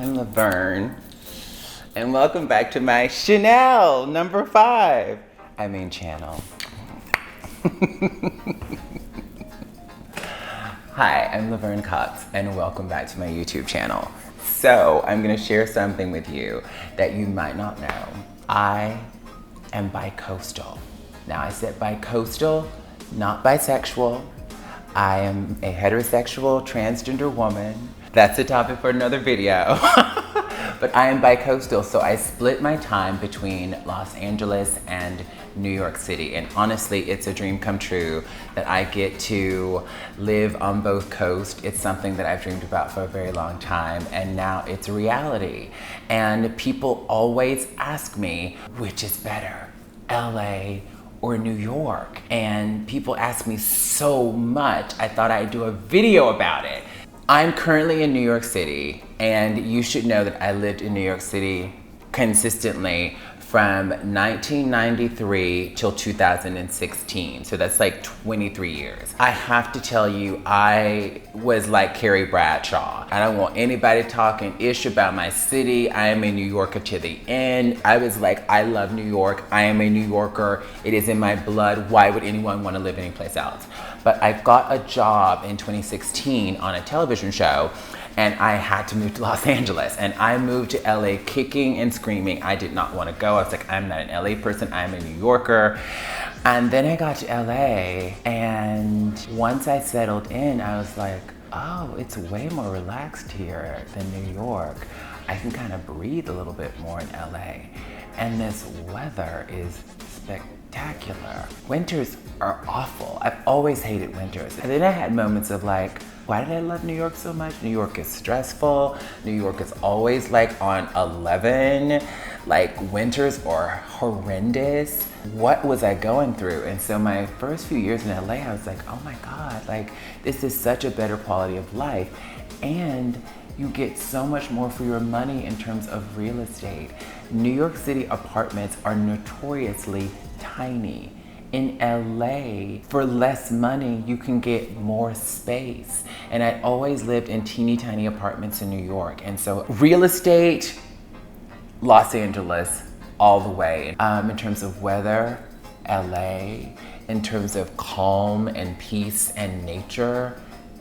I'm Laverne, and welcome back to my Chanel number 5. I mean channel. Hi, I'm Laverne Cox, and welcome back to my YouTube channel. So, I'm gonna share something with you that you might not know. I am bicoastal. Now, I said bicoastal, not bisexual. I am a heterosexual transgender woman. That's a topic for another video. But I am bicoastal, so I split my time between Los Angeles and New York City. And honestly, it's a dream come true that I get to live on both coasts. It's something that I've dreamed about for a very long time, and now it's a reality. And people always ask me, which is better, LA or New York? And people ask me so much, I thought I'd do a video about it. I'm currently in New York City, and you should know that I lived in New York City consistently from 1993 till 2016. So that's like 23 years. I have to tell you, I was like Carrie Bradshaw. I don't want anybody talking ish about my city. I am a New Yorker to the end. I was like, I love New York. I am a New Yorker. It is in my blood. Why would anyone want to live anyplace else? But I got a job in 2016 on a television show, and I had to move to Los Angeles. And I moved to LA kicking and screaming. I did not want to go. I was like, I'm not an LA person, I'm a New Yorker. And then I got to LA, and once I settled in, I was like, oh, it's way more relaxed here than New York. I can kind of breathe a little bit more in LA. And this weather is spectacular. Winters are awful. I've always hated winters. And then I had moments of like, why did I love New York so much? New York is stressful. New York is always like on 11. Like winters are horrendous. What was I going through? And so my first few years in LA, I was like, oh my God, like this is such a better quality of life. And you get so much more for your money in terms of real estate. New York City apartments are notoriously tiny. In LA, for less money, you can get more space. And I always lived in teeny tiny apartments in New York. And so real estate, Los Angeles, all the way. In terms of weather, LA. In terms of calm and peace and nature,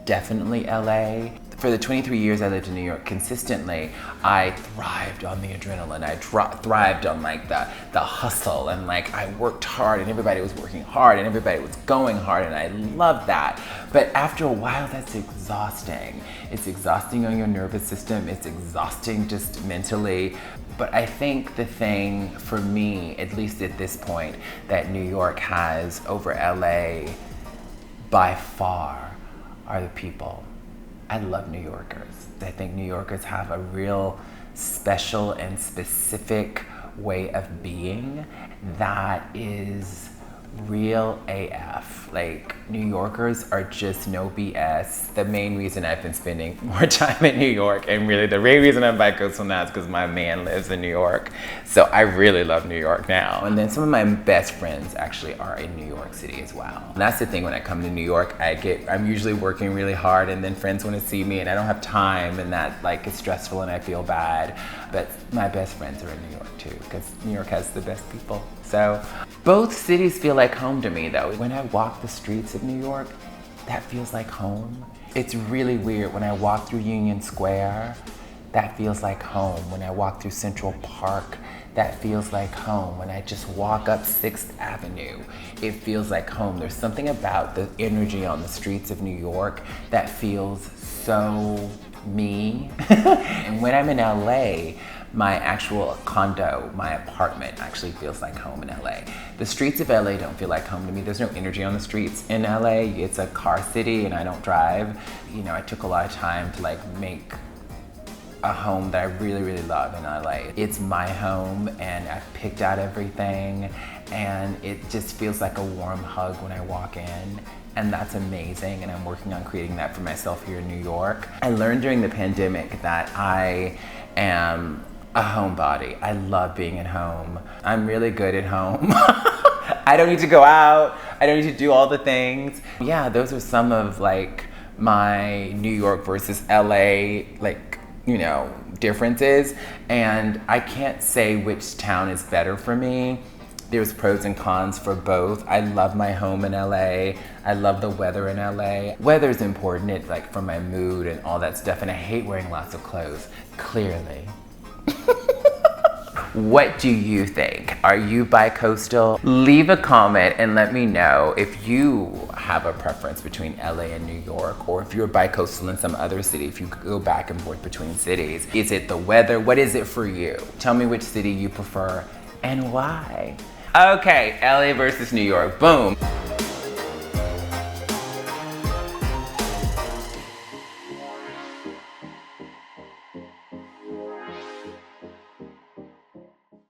definitely LA. For the 23 years I lived in New York consistently, I thrived on the adrenaline. I thrived on like the hustle, and like I worked hard and everybody was working hard and everybody was going hard, and I loved that. But after a while, that's exhausting. It's exhausting on your nervous system. It's exhausting just mentally. But I think the thing for me, at least at this point, that New York has over LA by far are the people. I love New Yorkers. I think New Yorkers have a real special and specific way of being that is real AF. Like, New Yorkers are just no BS. The main reason I've been spending more time in New York, and really the main reason I'm bicoastal now, is because my man lives in New York. So I really love New York now. And then some of my best friends actually are in New York City as well. And that's the thing, when I come to New York, I'm usually working really hard, and then friends want to see me and I don't have time, and that like is stressful and I feel bad. But my best friends are in New York too, because New York has the best people. So both cities feel like home to me though. When I walk the streets of New York, that feels like home. It's really weird. When I walk through Union Square, that feels like home. When I walk through Central Park, that feels like home. When I just walk up 6th Avenue, it feels like home. There's something about the energy on the streets of New York that feels so me. And when I'm in LA, my actual condo, my apartment actually feels like home in LA. The streets of LA don't feel like home to me. There's no energy on the streets in LA. It's a car city and I don't drive. You know, I took a lot of time to like make a home that I really, really love in LA. It's my home, and I've picked out everything, and it just feels like a warm hug when I walk in. And that's amazing, and I'm working on creating that for myself here in New York. I learned during the pandemic that I am a homebody. I love being at home. I'm really good at home. I don't need to go out. I don't need to do all the things. Yeah, those are some of like my New York versus LA like you know, differences. And I can't say which town is better for me. There's pros and cons for both. I love my home in LA. I love the weather in LA. Weather's important, it's like for my mood and all that stuff, and I hate wearing lots of clothes, clearly. What do you think? Are you bicoastal? Leave a comment and let me know if you have a preference between LA and New York, or if you're bicoastal in some other city, if you go back and forth between cities. Is it the weather? What is it for you? Tell me which city you prefer and why. Okay, LA versus New York, boom.